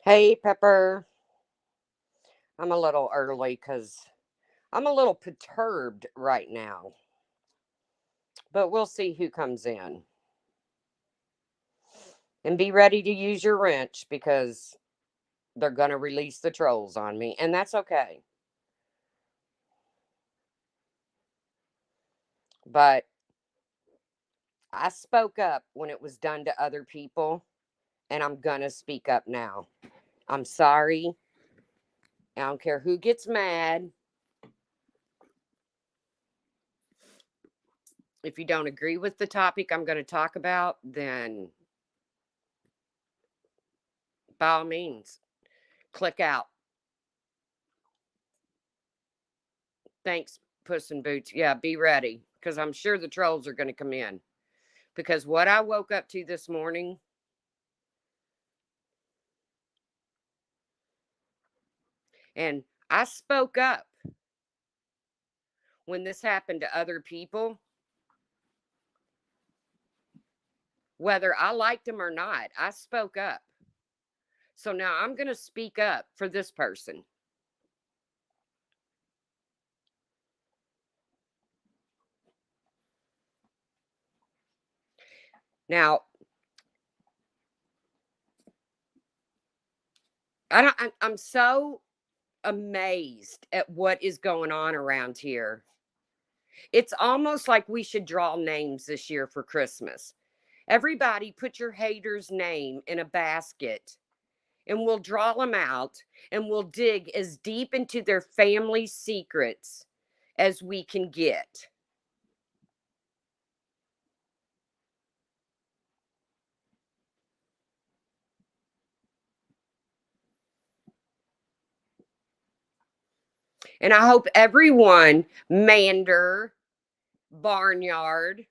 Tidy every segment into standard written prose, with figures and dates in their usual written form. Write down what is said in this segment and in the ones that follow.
Hey, Pepper. I'm a little early because I'm a little perturbed right now, but we'll see who comes in. And be ready to use your wrench because they're going to release the trolls on me, and that's okay. But I spoke up when it was done to other people, and I'm going to speak up now. I'm sorry. I don't care who gets mad. If you don't agree with the topic I'm going to talk about, then by all means, click out. Thanks, Puss in Boots. Yeah, be ready because I'm sure the trolls are going to come in. Because what I woke up to this morning, and I spoke up when this happened to other people, whether I liked them or not, I spoke up. So now I'm going to speak up for this person. Now, I'm so amazed at what is going on around here. It's almost like we should draw names this year for Christmas. Everybody put your hater's name in a basket and we'll draw them out and we'll dig as deep into their family secrets as we can get. And I hope everyone, Mander, Barnyard,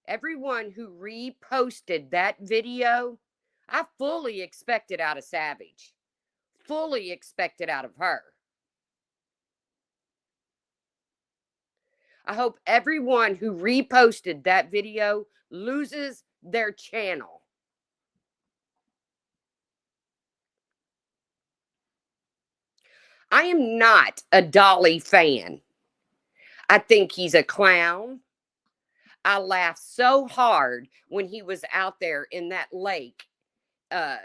everyone who reposted that video, I fully expect it out of Savage. Fully expect it out of her. I hope everyone who reposted that video loses their channel. I am not a Dolly fan. I think he's a clown. I laughed so hard when he was out there in that lake uh,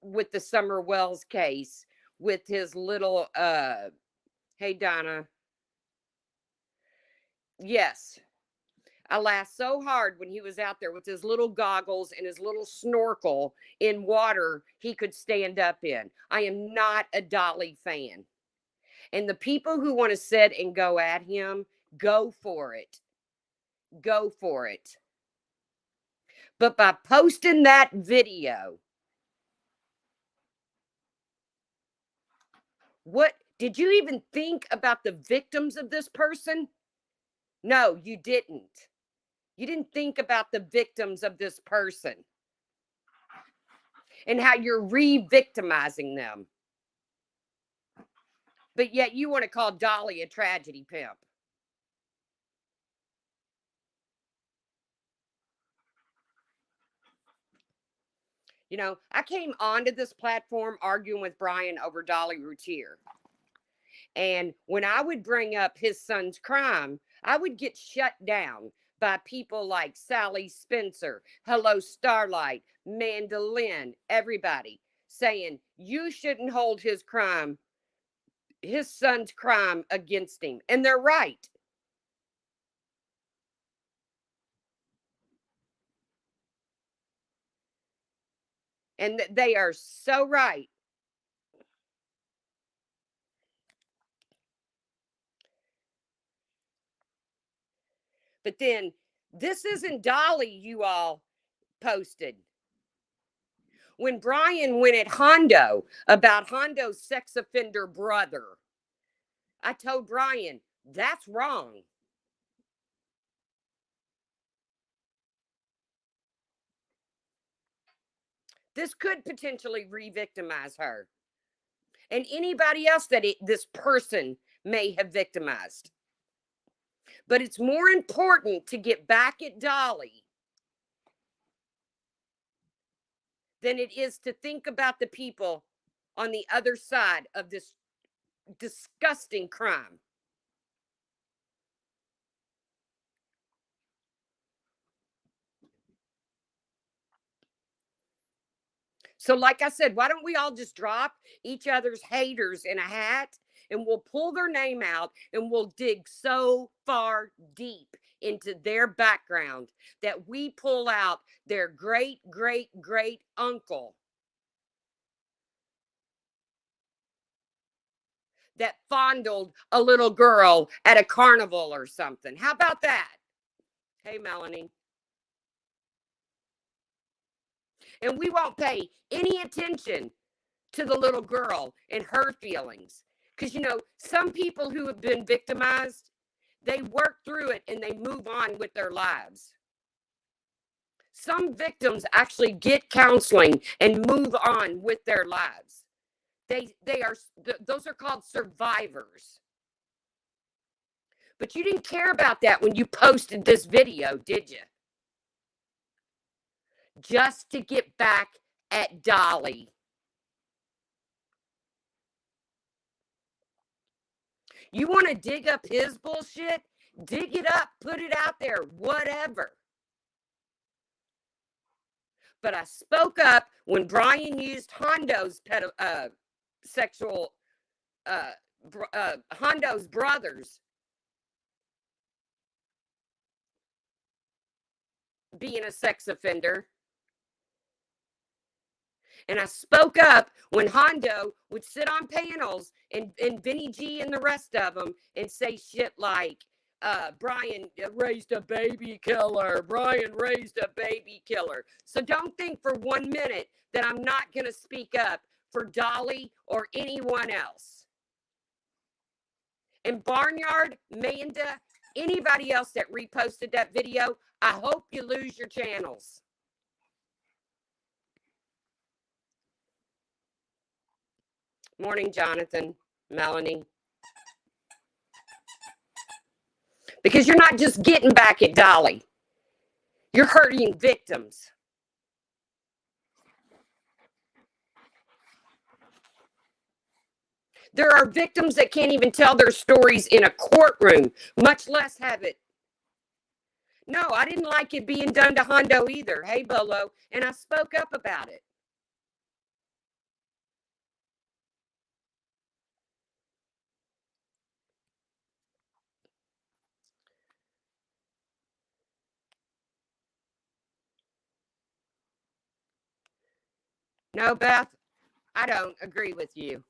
with the Summer Wells case with his little, hey, Donna. Yes. I laughed so hard when he was out there with his little goggles and his little snorkel in water he could stand up in. I am not a Dolly fan. And the people who want to sit and go at him, go for it. Go for it. But by posting that video, what did you even think about the victims of this person? No, you didn't. You didn't think about the victims of this person and how you're re victimizing them. But yet you want to call Dolly a tragedy pimp. You know, I came onto this platform arguing with Brian over Dolly Routier. And when I would bring up his son's crime, I would get shut down by people like Sally Spencer, Hello Starlight, Mandolin, everybody saying you shouldn't hold his son's crime against him. And they're right. And they are so right. But then this isn't Dolly, you all posted. When Brian went at Hondo about Hondo's sex offender brother, I told Brian, that's wrong. This could potentially re victimize her and anybody else that this person may have victimized. But it's more important to get back at Dolly than it is to think about the people on the other side of this disgusting crime. So, like I said, why don't we all just drop each other's haters in a hat and we'll pull their name out and we'll dig so far deep into their background that we pull out their great, great, great uncle that fondled a little girl at a carnival or something. How about that? Hey, Melanie. And we won't pay any attention to the little girl and her feelings. Because, some people who have been victimized, they work through it and they move on with their lives. Some victims actually get counseling and move on with their lives. Those are called survivors. But you didn't care about that when you posted this video, did you? Just to get back at Dolly. You want to dig up his bullshit? Dig it up, put it out there, whatever. But I spoke up when Brian used Hondo's sexual, Hondo's brothers being a sex offender. And I spoke up when Hondo would sit on panels and Vinny G and the rest of them and say shit like, Brian raised a baby killer. Brian raised a baby killer. So don't think for 1 minute that I'm not going to speak up for Dolly or anyone else. And Barnyard, Manda, anybody else that reposted that video, I hope you lose your channels. Morning, Jonathan, Melanie. Because you're not just getting back at Dolly. You're hurting victims. There are victims that can't even tell their stories in a courtroom, much less have it. No, I didn't like it being done to Hondo either. Hey, Bolo. And I spoke up about it. No, Beth, I don't agree with you.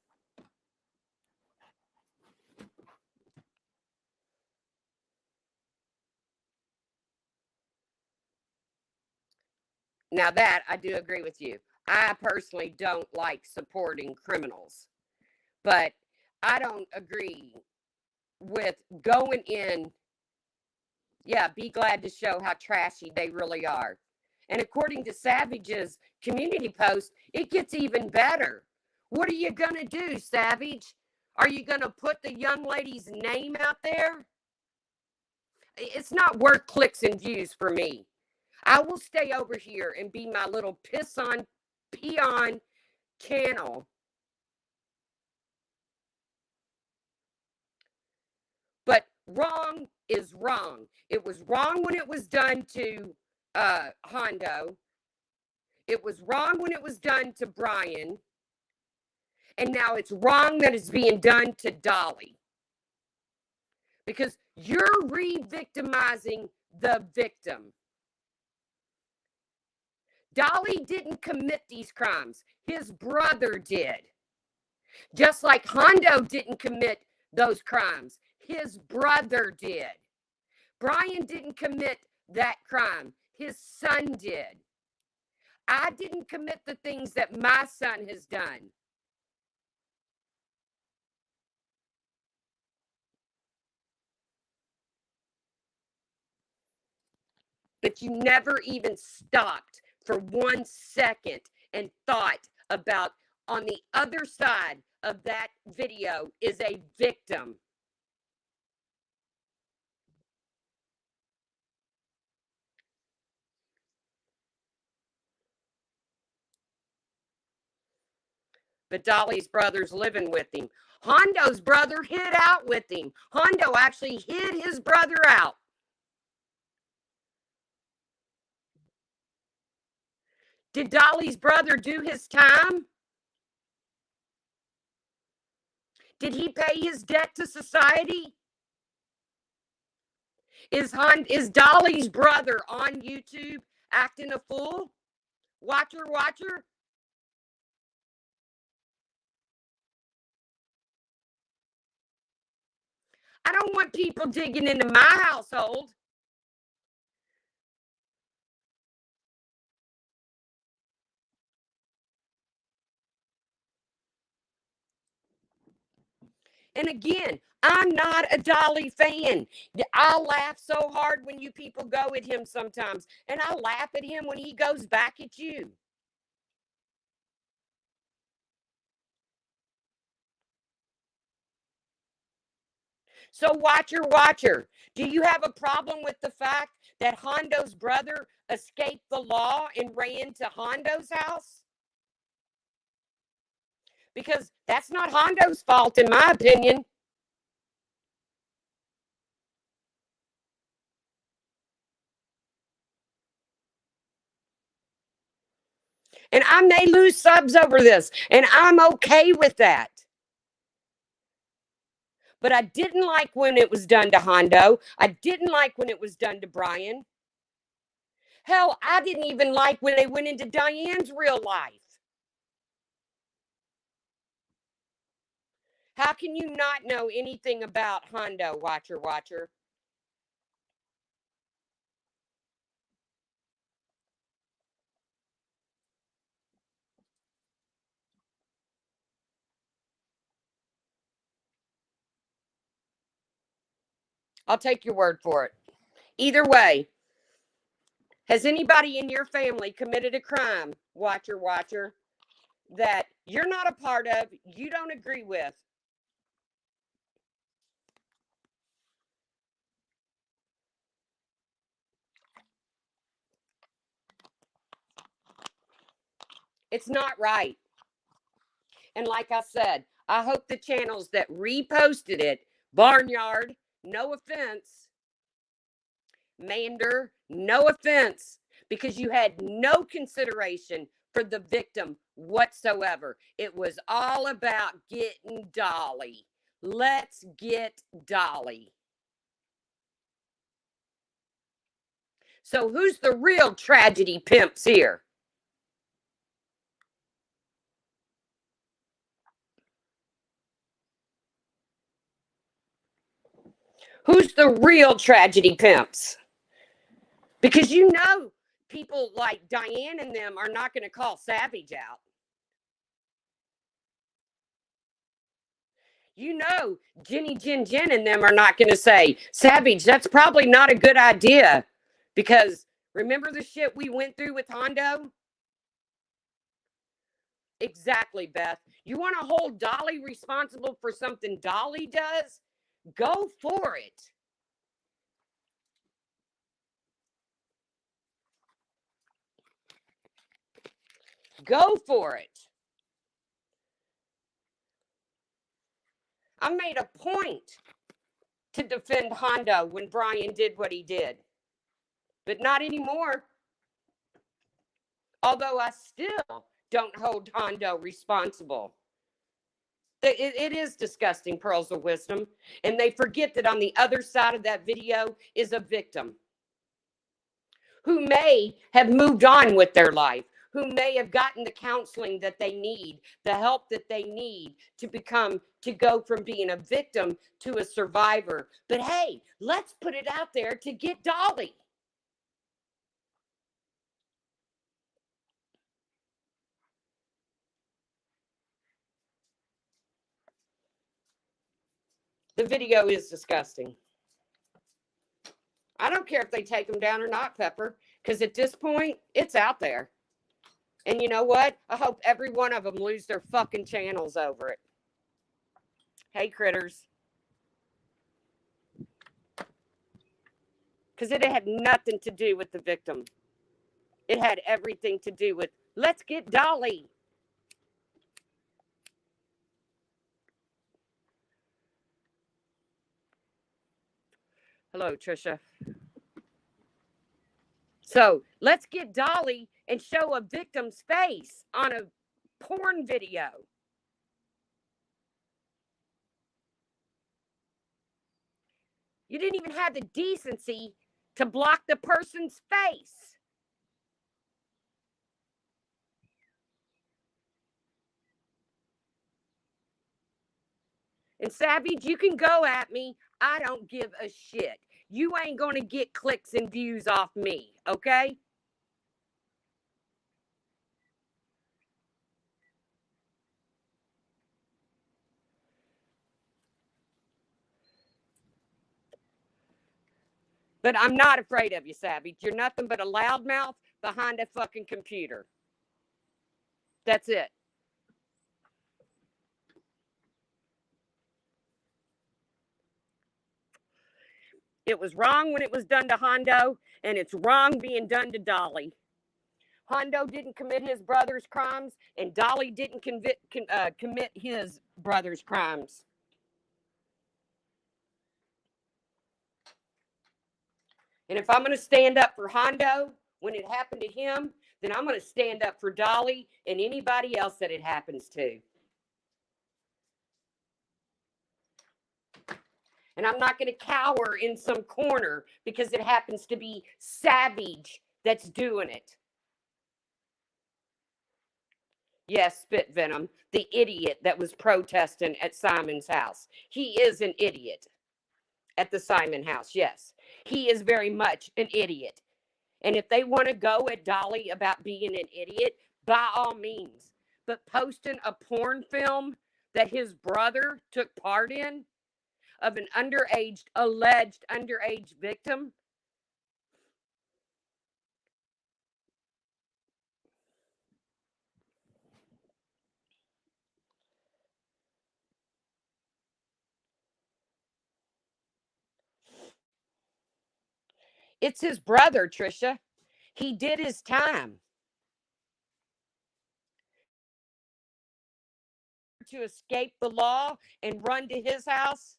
Now that I do agree with you. I personally don't like supporting criminals, but I don't agree with going in. Yeah, be glad to show how trashy they really are. And according to Savage's community post, it gets even better. What are you going to do, Savage? Are you going to put the young lady's name out there? It's not worth clicks and views for me. I will stay over here and be my little peon channel. But wrong is wrong. It was wrong when it was done to Hondo. It was wrong when it was done to Brian. And now it's wrong that it's being done to Dolly. Because you're re-victimizing the victim. Dolly didn't commit these crimes. His brother did. Just like Hondo didn't commit those crimes. His brother did. Brian didn't commit that crime. His son did. I didn't commit the things that my son has done. But you never even stopped for 1 second and thought about on the other side of that video is a victim. but Dolly's brother's living with him. Hondo's brother hid out with him. Hondo actually hid his brother out. Did Dolly's brother do his time? Did he pay his debt to society? Is Dolly's brother on YouTube acting a fool? Watcher. I don't want people digging into my household. And again, I'm not a Dolly fan. I laugh so hard when you people go at him sometimes. And I laugh at him when he goes back at you. So watcher, do you have a problem with the fact that Hondo's brother escaped the law and ran to Hondo's house? Because that's not Hondo's fault, in my opinion. And I may lose subs over this, and I'm okay with that. But I didn't like when it was done to Hondo. I didn't like when it was done to Brian. Hell, I didn't even like when they went into Diane's real life. How can you not know anything about Hondo, watcher? I'll take your word for it. Either way, has anybody in your family committed a crime, watcher, that you're not a part of, you don't agree with? It's not right. And like I said, I hope the channels that reposted it, Barnyard, no offense, Mander, no offense, because you had no consideration for the victim whatsoever. It was all about getting Dolly. Let's get Dolly. So who's the real tragedy pimps here? Who's the real tragedy pimps? Because you know people like Diane and them are not going to call Savage out. You know Jenny Jen and them are not going to say, Savage, that's probably not a good idea. Because remember the shit we went through with Hondo? Exactly, Beth. You want to hold Dolly responsible for something Dolly does? Go for it. Go for it. I made a point to defend Hondo when Brian did what he did, but not anymore. Although I still don't hold Hondo responsible. It is disgusting, Pearls of Wisdom. And they forget that on the other side of that video is a victim who may have moved on with their life, who may have gotten the counseling that they need, the help that they need to go from being a victim to a survivor. But hey, let's put it out there to get Dolly. The video is disgusting. I don't care if they take them down or not, Pepper, because at this point, it's out there. And you know what? I hope every one of them lose their fucking channels over it. Hey, critters. Because it had nothing to do with the victim. It had everything to do with, let's get Dolly. Hello, Trisha. So let's get Dolly and show a victim's face on a porn video. You didn't even have the decency to block the person's face. And Savage, you can go at me. I don't give a shit. You ain't going to get clicks and views off me, okay? But I'm not afraid of you, Savage. You're nothing but a loudmouth behind a fucking computer. That's it. It was wrong when it was done to Hondo, and it's wrong being done to Dolly. Hondo didn't commit his brother's crimes, and Dolly didn't commit his brother's crimes. And if I'm going to stand up for Hondo when it happened to him, then I'm going to stand up for Dolly and anybody else that it happens to. And I'm not going to cower in some corner because it happens to be Savage that's doing it. Yes, Spit Venom, the idiot that was protesting at Simon's house. He is an idiot at the Simon house. Yes, he is very much an idiot. And if they want to go at Dolly about being an idiot, by all means. But posting a porn film that his brother took part in of an alleged underage victim. It's his brother, Trisha. He did his time. To escape the law and run to his house.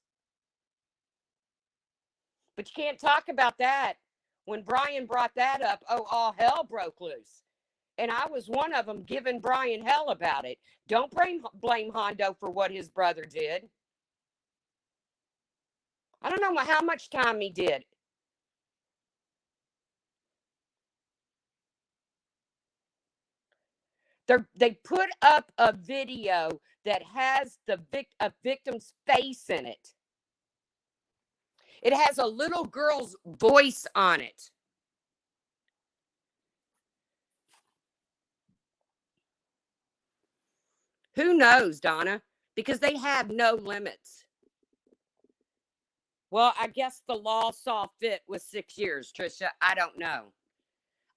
But you can't talk about that. When Brian brought that up, all hell broke loose. And I was one of them giving Brian hell about it. Don't blame Hondo for what his brother did. I don't know how much time he did. They put up a video that has a victim's face in it. It has a little girl's voice on it. Who knows, Donna? Because they have no limits. Well, I guess the law saw fit with 6 years, Trisha. I don't know.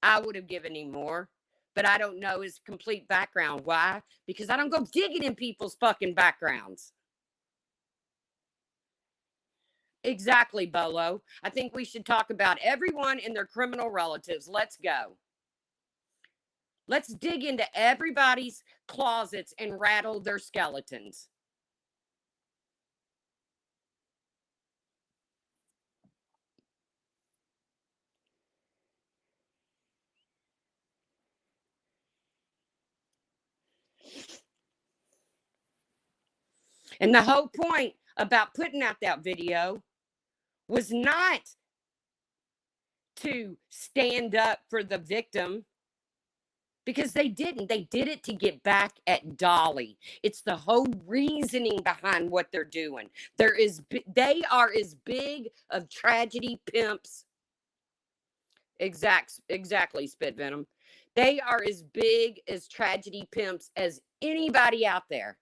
I would have given him more, but I don't know his complete background. Why? Because I don't go digging in people's fucking backgrounds. Exactly, Bolo. I think we should talk about everyone and their criminal relatives. Let's go. Let's dig into everybody's closets and rattle their skeletons. And the whole point about putting out that video was not to stand up for the victim, because they didn't. They did it to get back at Dolly. It's the whole reasoning behind what they're doing. They are as big of tragedy pimps. Exactly, Spit Venom. They are as big as tragedy pimps as anybody out there.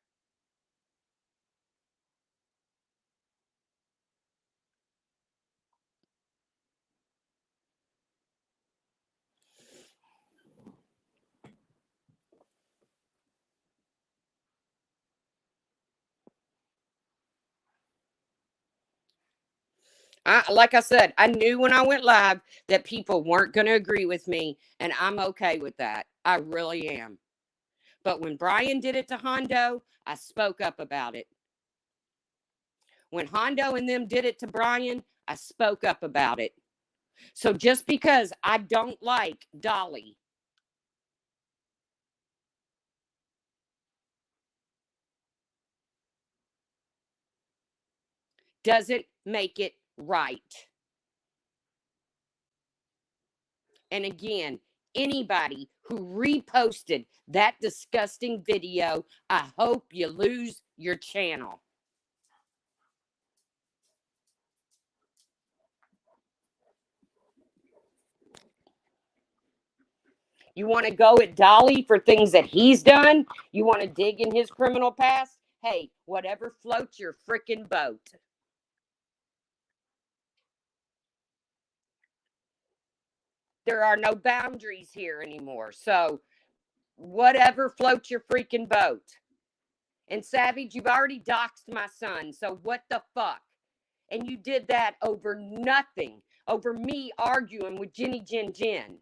Like I said, I knew when I went live that people weren't going to agree with me, and I'm okay with that. I really am. But when Brian did it to Hondo, I spoke up about it. When Hondo and them did it to Brian, I spoke up about it. So just because I don't like Dolly doesn't make it right. And again, anybody who reposted that disgusting video, I hope you lose your channel. You want to go at Dolly for things that he's done? You want to dig in his criminal past? Hey, whatever floats your freaking boat. There are no boundaries here anymore. So, whatever floats your freaking boat. And Savage, you've already doxed my son. So, what the fuck? And you did that over nothing, over me arguing with Jenny Jen Jen.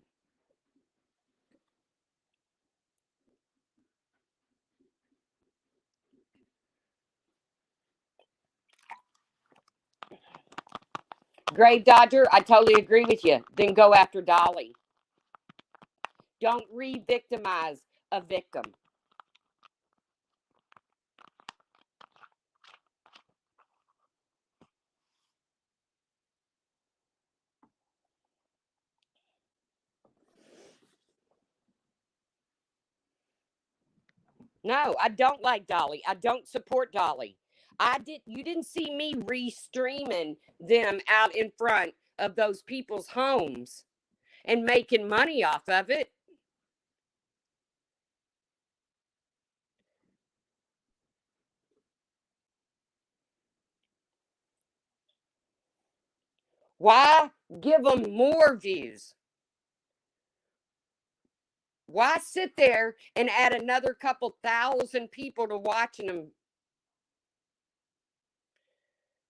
Grave Dodger, I totally agree with you. Then go after Dolly. Don't re-victimize a victim. No, I don't like Dolly. I don't support Dolly. You didn't see me re-streaming them out in front of those people's homes and making money off of it. Why give them more views? Why sit there and add another couple thousand people to watching them?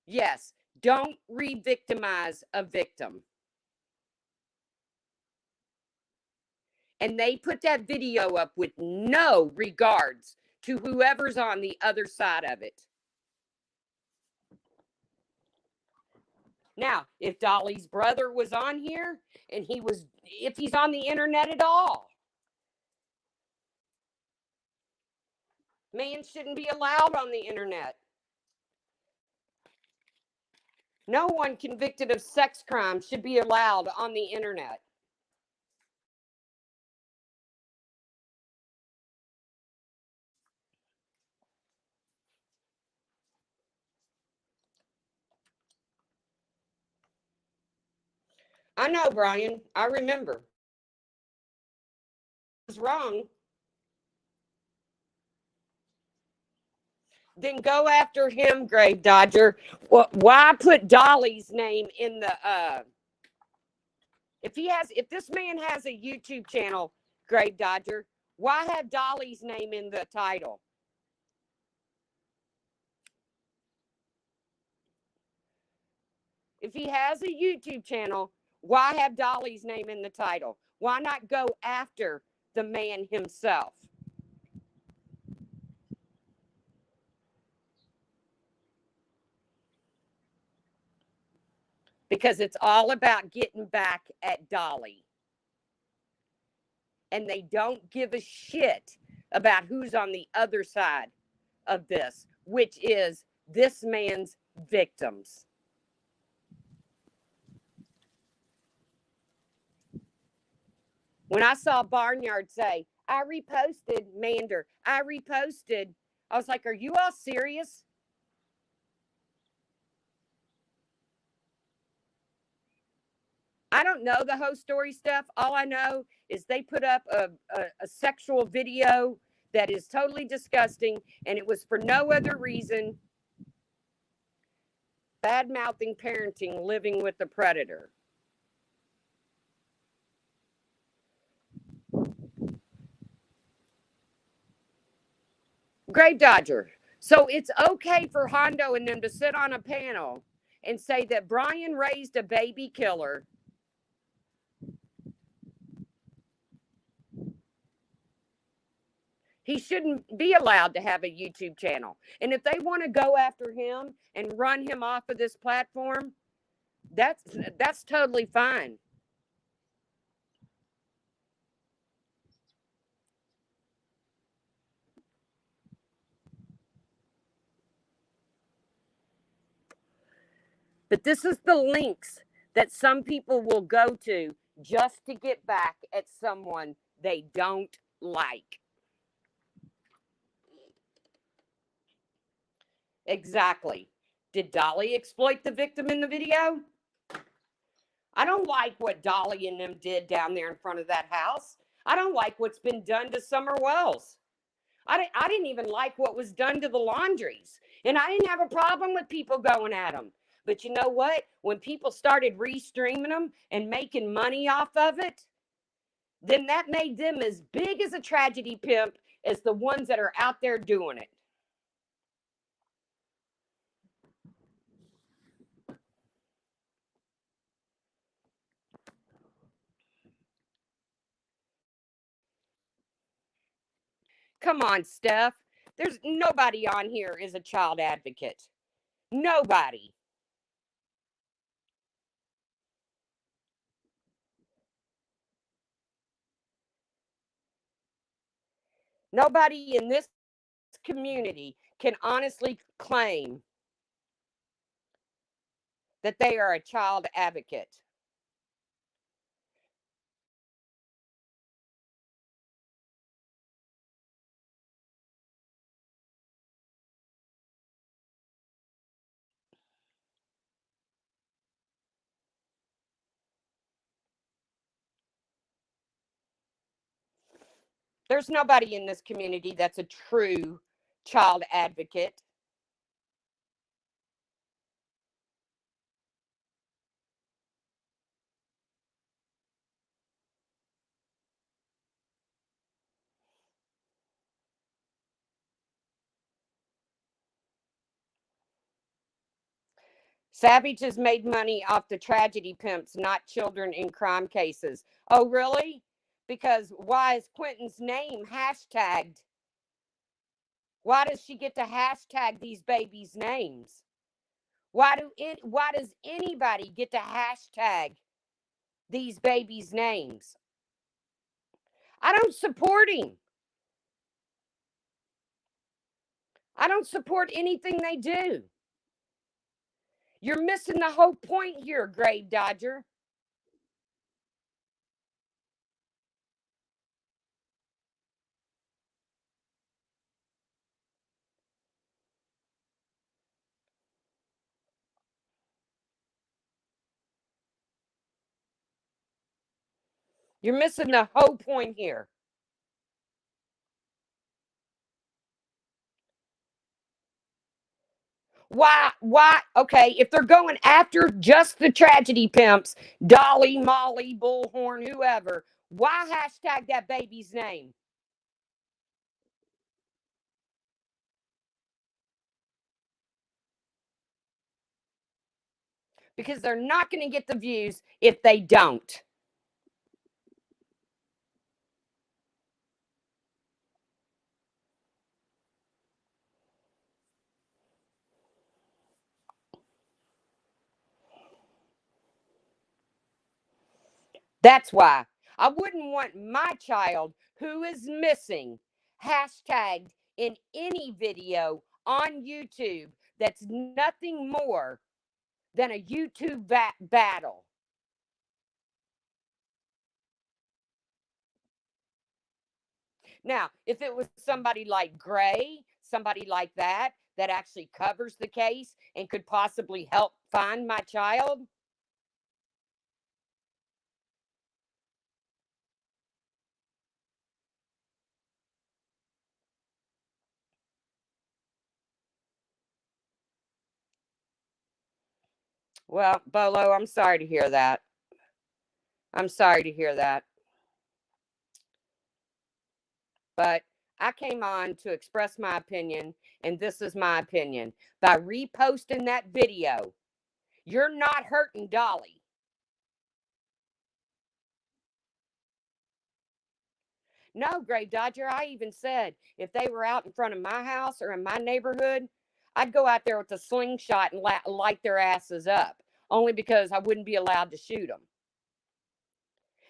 Yes, don't re-victimize a victim. And they put that video up with no regards to whoever's on the other side of it. Now, if Dolly's brother was on here and if he's on the internet at all, man shouldn't be allowed on the internet. No one convicted of sex crime should be allowed on the internet. I know, Brian. I remember. I was wrong. Then go after him, Grave Dodger. Why put Dolly's name in the if this man has a YouTube channel, Grave Dodger, why have Dolly's name in the title? If he has a YouTube channel, why have Dolly's name in the title? Why not go after the man himself? Because it's all about getting back at Dolly. And they don't give a shit about who's on the other side of this, which is this man's victims. When I saw Barnyard say, I reposted Mander, I was like, are you all serious? I don't know the whole story stuff. All I know is they put up a sexual video that is totally disgusting, and it was for no other reason bad mouthing parenting living with the predator. Grave Dodger. So it's okay for Hondo and them to sit on a panel and say that Brian raised a baby killer. He shouldn't be allowed to have a YouTube channel. And if they want to go after him and run him off of this platform, that's totally fine. But this is the links that some people will go to just to get back at someone they don't like. Exactly. Did Dolly exploit the victim in the video? I don't like what Dolly and them did down there in front of that house. I don't like what's been done to Summer Wells. I didn't even like what was done to the laundries. And I didn't have a problem with people going at them. But you know what? When people started restreaming them and making money off of it, then that made them as big as a tragedy pimp as the ones that are out there doing it. Come on, Steph. There's nobody on here is a child advocate. Nobody. Nobody in this community can honestly claim that they are a child advocate. There's nobody in this community that's a true child advocate. Savage has made money off the tragedy pimps, not children in crime cases. Oh, really? Because why is Quentin's name hashtagged? Why does she get to hashtag these babies' names? Why does anybody get to hashtag these babies' names? I don't support him. I don't support anything they do. You're missing the whole point here, Grave Dodger. You're missing the whole point here. Why? Okay, if they're going after just the tragedy pimps, Dolly, Molly, Bullhorn, whoever, why hashtag that baby's name? Because they're not going to get the views if they don't. That's why I wouldn't want my child who is missing hashtagged in any video on YouTube that's nothing more than a YouTube battle. Now, if it was somebody like Gray, somebody like that, that actually covers the case and could possibly help find my child, well, Bolo, I'm sorry to hear that. I'm sorry to hear that. But I came on to express my opinion, and this is my opinion. By reposting that video, you're not hurting Dolly. No, Grave Dodger, I even said if they were out in front of my house or in my neighborhood, I'd go out there with a slingshot and light their asses up, only because I wouldn't be allowed to shoot them.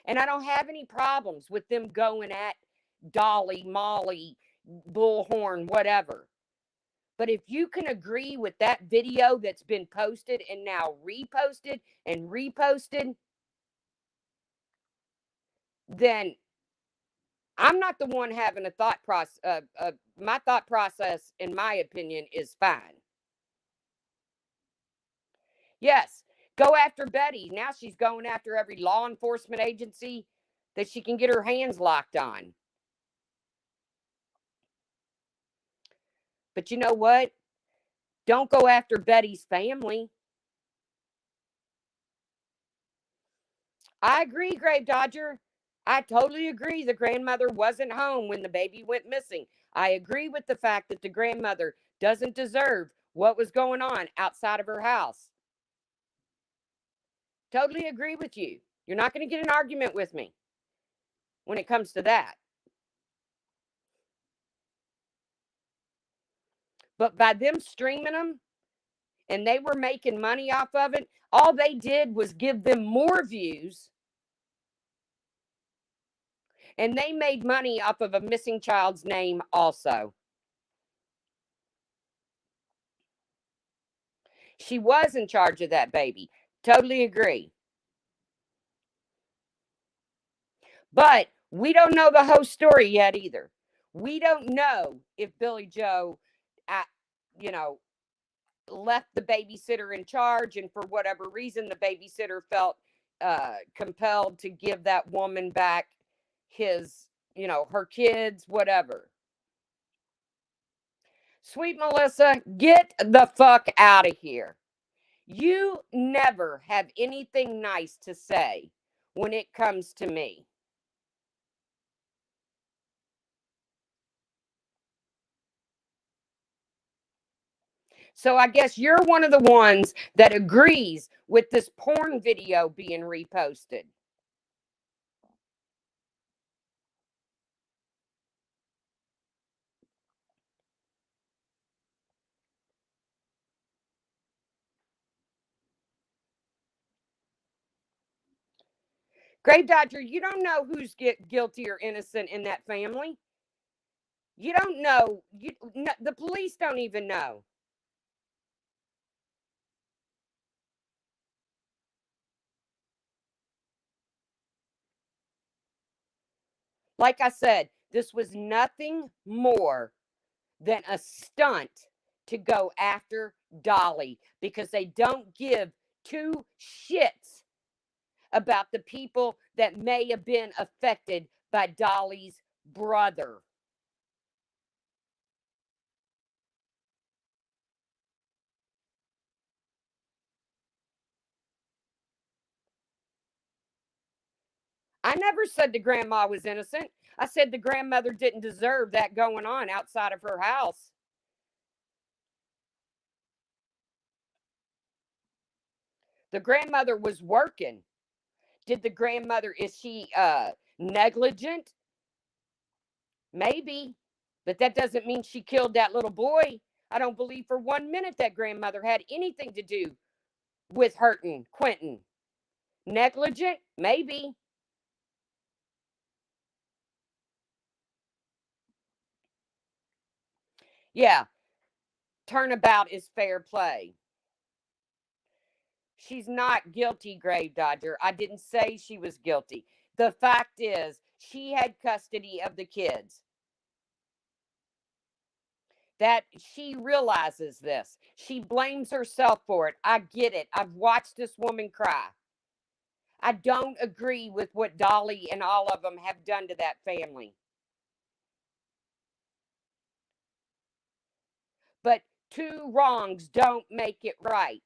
And I don't have any problems with them going at Dolly, Molly, Bullhorn, whatever. But if you can agree with that video that's been posted and now reposted and reposted, then I'm not the one having a thought process. My thought process, in my opinion, is fine. Yes, go after Betty. Now she's going after every law enforcement agency that she can get her hands locked on. But you know what? Don't go after Betty's family. I agree, Grave Dodger. I totally agree. The grandmother wasn't home when the baby went missing. I agree with the fact that the grandmother doesn't deserve what was going on outside of her house. Totally agree with you. You're not going to get an argument with me when it comes to that. But by them streaming them and they were making money off of it, all they did was give them more views. And they made money off of a missing child's name also. She was in charge of that baby. Totally agree. But we don't know the whole story yet either. We don't know if Billy Joe, you know, left the babysitter in charge, and for whatever reason, the babysitter felt compelled to give that woman back his, her kids, whatever. Sweet Melissa, get the fuck out of here. You never have anything nice to say when it comes to me. So I guess you're one of the ones that agrees with this porn video being reposted. Grave Dodger, you don't know who's guilty or innocent in that family. You don't know. The police don't even know. Like I said, this was nothing more than a stunt to go after Dolly because they don't give two shits about the people that may have been affected by Dolly's brother. I never said the grandma was innocent. I said the grandmother didn't deserve that going on outside of her house. The grandmother was working. Did the grandmother, is she negligent? Maybe. But that doesn't mean she killed that little boy. I don't believe for 1 minute that grandmother had anything to do with hurting Quentin. Negligent? Maybe. Yeah. Turnabout is fair play. She's not guilty, Grave Dodger. I didn't say she was guilty. The fact is, she had custody of the kids. That she realizes this. She blames herself for it. I get it. I've watched this woman cry. I don't agree with what Dolly and all of them have done to that family. But two wrongs don't make it right.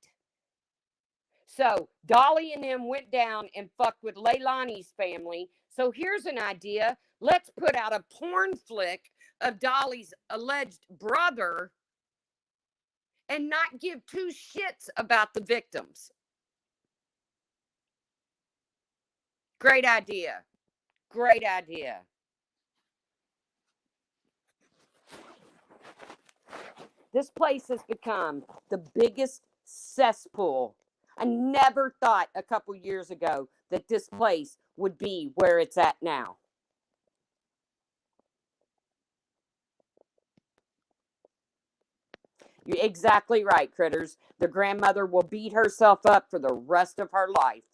So Dolly and them went down and fucked with Leilani's family. So here's an idea. Let's put out a porn flick of Dolly's alleged brother and not give two shits about the victims. Great idea. Great idea. This place has become the biggest cesspool. I never thought a couple years ago that this place would be where it's at now. You're exactly right, critters. The grandmother will beat herself up for the rest of her life.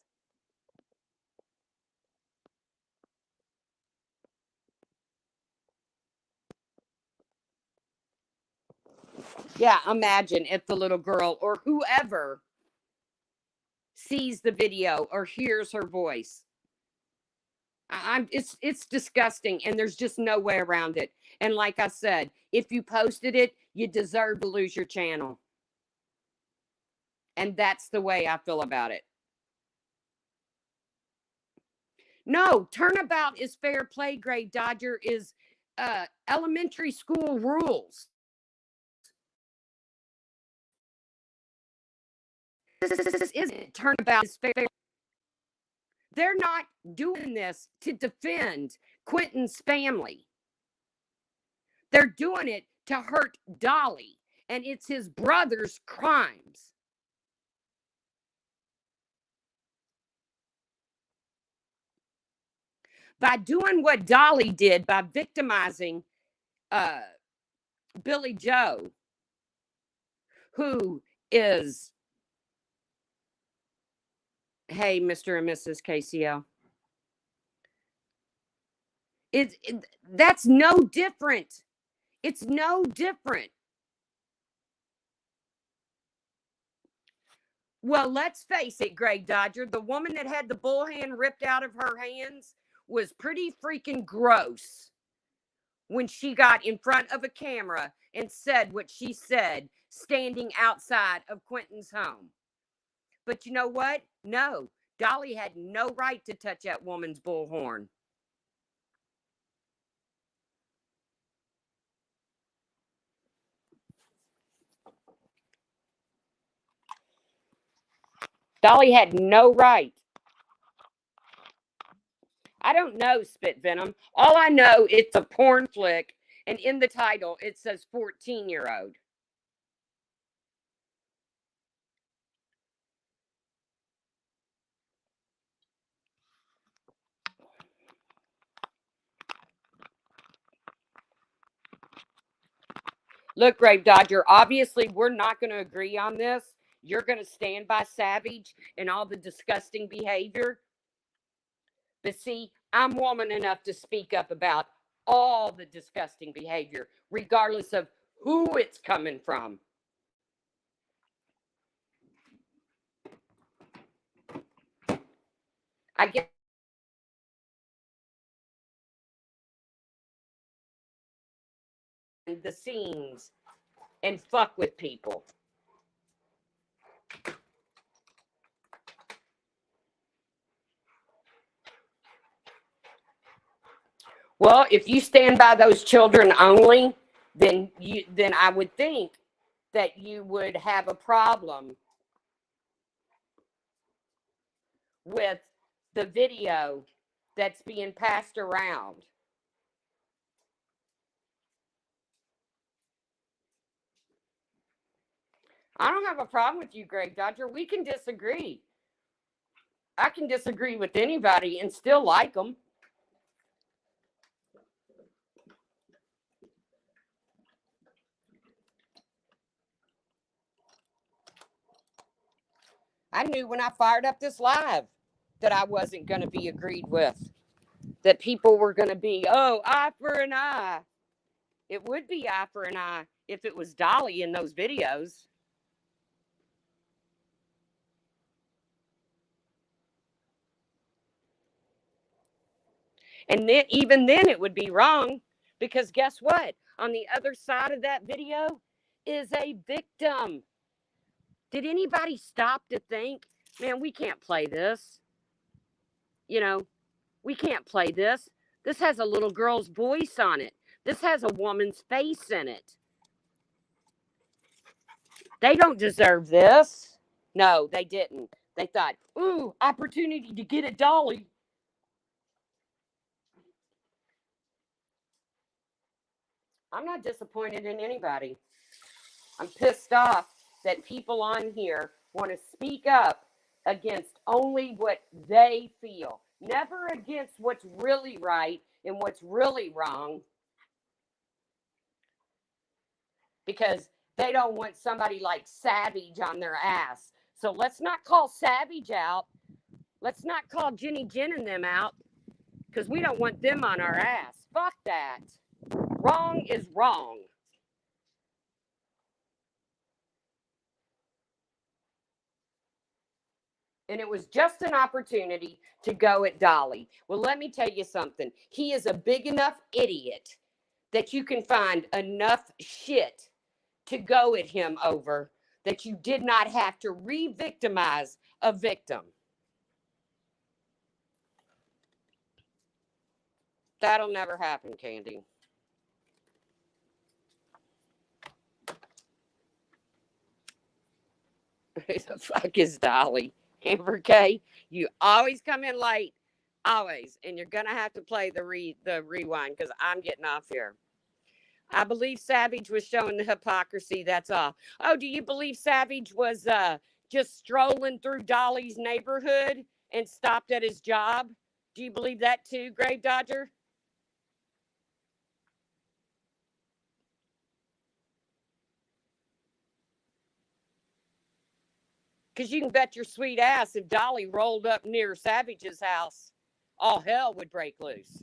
Yeah, imagine if the little girl or whoever sees the video or hears her voice. I'm it's disgusting, and there's just no way around it. And like I said, if you posted it, you deserve to lose your channel. And that's the way I feel about it. No, turnabout is fair play, Grave Dodger is elementary school rules. This isn't turnabout is fair. They're not doing this to defend Quentin's family. They're doing it to hurt Dolly, and it's his brother's crimes. By doing what Dolly did by victimizing uh, Billy Joe, who is, hey, Mr. and Mrs. KCL, that's no different. It's no different. Well, let's face it, Greg Dodger, the woman that had the bull hand ripped out of her hands was pretty freaking gross when she got in front of a camera and said what she said standing outside of Quentin's home. But you know what? No, Dolly had no right to touch that woman's bullhorn. Dolly had no right. I don't know, Spit Venom. All I know, it's a porn flick, and in the title, it says 14-year-old. Look, Grave Dodger, obviously, we're not going to agree on this. You're going to stand by Savage and all the disgusting behavior. But see, I'm woman enough to speak up about all the disgusting behavior, regardless of who it's coming from. I get the scenes and fuck with people. Well, if you stand by those children only, then I would think that you would have a problem with the video that's being passed around. I don't have a problem with you, Greg Dodger. We can disagree. I can disagree with anybody and still like them. I knew when I fired up this live that I wasn't going to be agreed with, that people were going to be, oh, eye for an eye. It would be eye for an eye if it was Dolly in those videos. And then, even then, it would be wrong because guess what? On the other side of that video is a victim. Did anybody stop to think, man, we can't play this? You know, we can't play this. This has a little girl's voice on it. This has a woman's face in it. They don't deserve this. No, they didn't. They thought, ooh, opportunity to get a Dolly. I'm not disappointed in anybody. I'm pissed off that people on here want to speak up against only what they feel, never against what's really right and what's really wrong, because they don't want somebody like Savage on their ass. So let's not call Savage out. Let's not call Jenny Jen and them out, because we don't want them on our ass. Fuck that. Wrong is wrong. And it was just an opportunity to go at Dolly. Well, let me tell you something. He is a big enough idiot that you can find enough shit to go at him over that you did not have to re-victimize a victim. That'll never happen, Candy. Who the fuck is Dolly? Amber K, you always come in late. Always. And you're gonna have to play the rewind because I'm getting off here. I believe Savage was showing the hypocrisy. That's all. Oh, do you believe Savage was just strolling through Dolly's neighborhood and stopped at his job? Do you believe that too, Grave Dodger? Because you can bet your sweet ass if Dolly rolled up near Savage's house, all hell would break loose.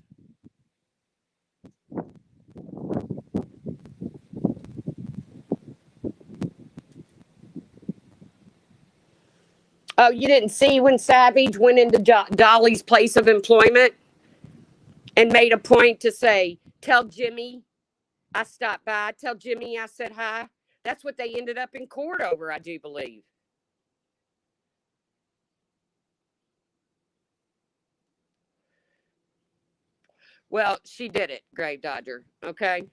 Oh, you didn't see when Savage went into Dolly's place of employment and made a point to say, tell Jimmy I stopped by, tell Jimmy I said hi. That's what they ended up in court over, I do believe. Well, she did it, Grave Dodger. Okay.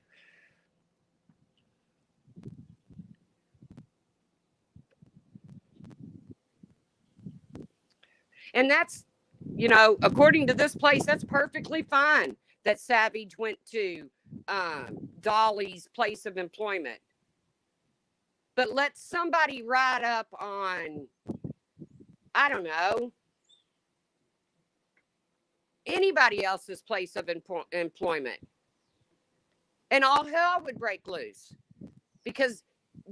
And that's, according to this place, that's perfectly fine that Savage went to Dolly's place of employment. But let somebody write up on, I don't know, anybody else's place of employment. And all hell would break loose because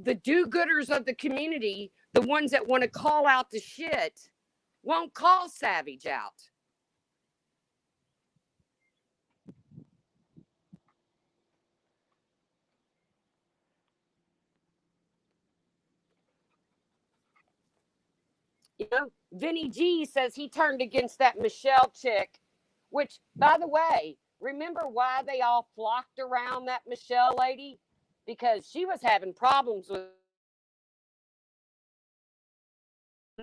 the do gooders of the community, the ones that want to call out the shit, won't call Savage out. Vinny G says he turned against that Michelle chick, which, by the way, remember why they all flocked around that Michelle lady? Because she was having problems with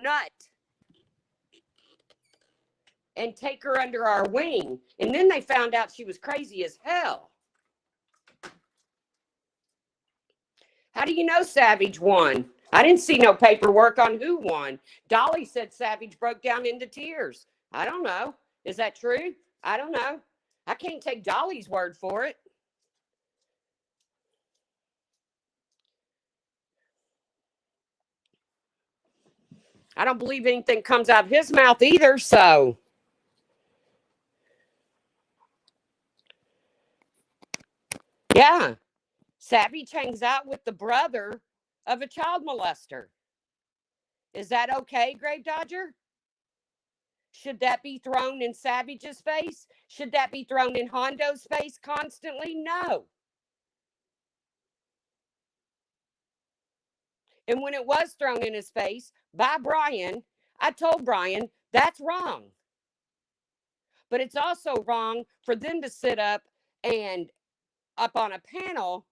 nut and take her under our wing. And then they found out she was crazy as hell. How do you know Savage won? I didn't see no paperwork on who won. Dolly said Savage broke down into tears. I don't know. Is that true? I don't know. I can't take Dolly's word for it. I don't believe anything comes out of his mouth either, so. Yeah. Savage hangs out with the brother of a child molester. Is that okay, Grave Dodger? Should that be thrown in Savage's face? Should that be thrown in Hondo's face constantly? No. And when it was thrown in his face by Brian, I told Brian that's wrong. But it's also wrong for them to sit and up on a panel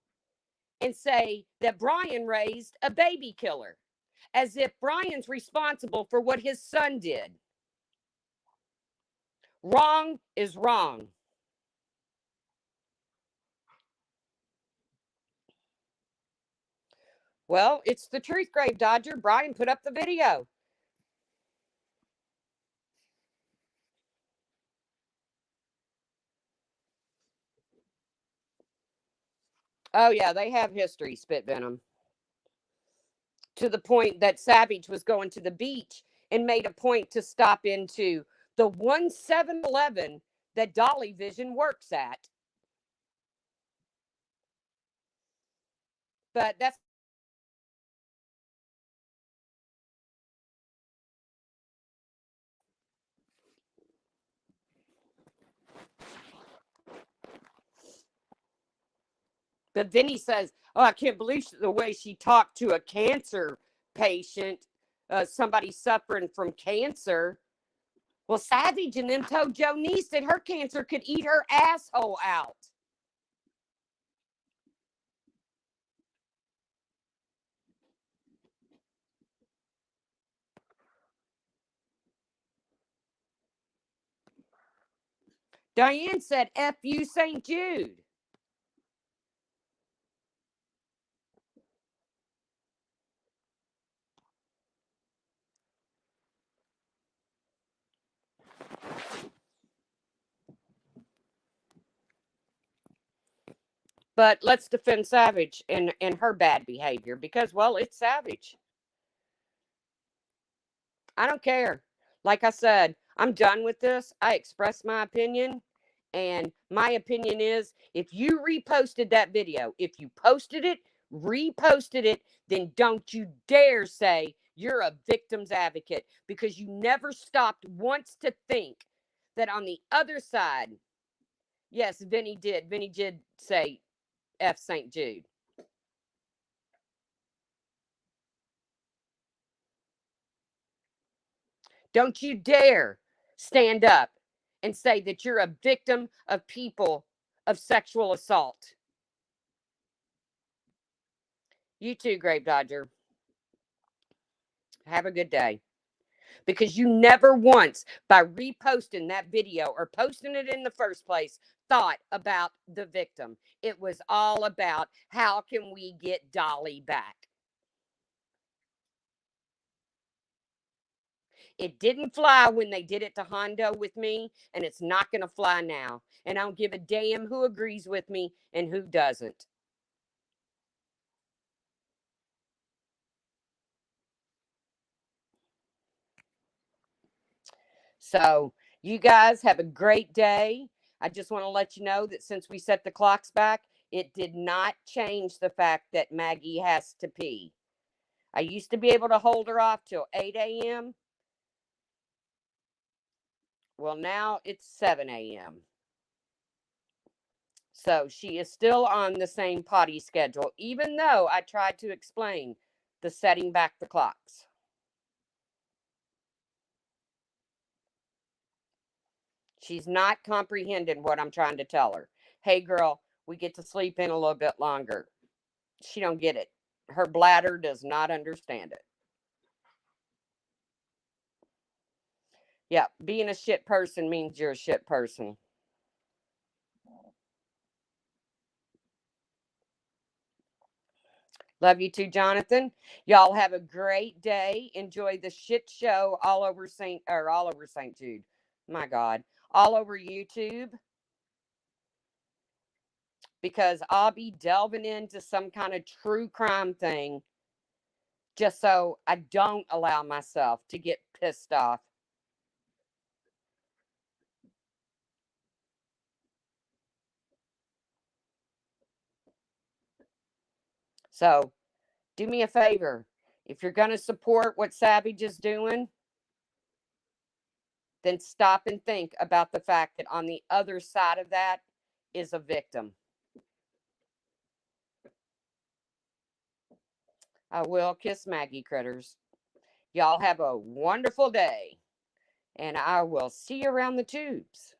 and say that Brian raised a baby killer, as if Brian's responsible for what his son did. Wrong is wrong. Well, it's the truth, Grave Dodger. Brian put up the video. Oh, yeah, they have history, Spit Venom. to the point that Savage was going to the beach and made a point to stop into the 7-Eleven that Dolly Vision works at. But that's but then he says, "Oh, I can't believe the way she talked to a cancer patient, somebody suffering from cancer." Well, Savage and them told Jonice that her cancer could eat her asshole out. Diane said, "F you, St. Jude." But let's defend Savage and her bad behavior because, well, it's Savage. I don't care. Like I said, I'm done with this. I expressed my opinion. And my opinion is if you reposted that video, if you posted it, reposted it, then don't you dare say you're a victim's advocate because you never stopped once to think that on the other side, yes, Vinny did. Vinny did say F St. Jude. Don't you dare stand up and say that you're a victim of people of sexual assault. You too, Grave Dodger. Have a good day. Because you never once, by reposting that video or posting it in the first place, thought about the victim. It was all about how can we get Dolly back. It didn't fly when they did it to Hondo with me, and it's not going to fly now. And I don't give a damn who agrees with me and who doesn't. So, you guys have a great day. I just want to let you know that since we set the clocks back, it did not change the fact that Maggie has to pee. I used to be able to hold her off till 8 a.m. Well, now it's 7 a.m. So she is still on the same potty schedule, even though I tried to explain the setting back the clocks. She's not comprehending what I'm trying to tell her. Hey, girl, we get to sleep in a little bit longer. She don't get it. Her bladder does not understand it. Yeah, being a shit person means you're a shit person. Love you too, Jonathan. Y'all have a great day. Enjoy the shit show all over St. Jude. My God. All over YouTube. Because I'll be delving into some kind of true crime thing just so I don't allow myself to get pissed off. So do me a favor. If you're going to support what Savage is doing, then stop and think about the fact that on the other side of that is a victim. I will kiss Maggie critters. Y'all have a wonderful day, and I will see you around the tubes.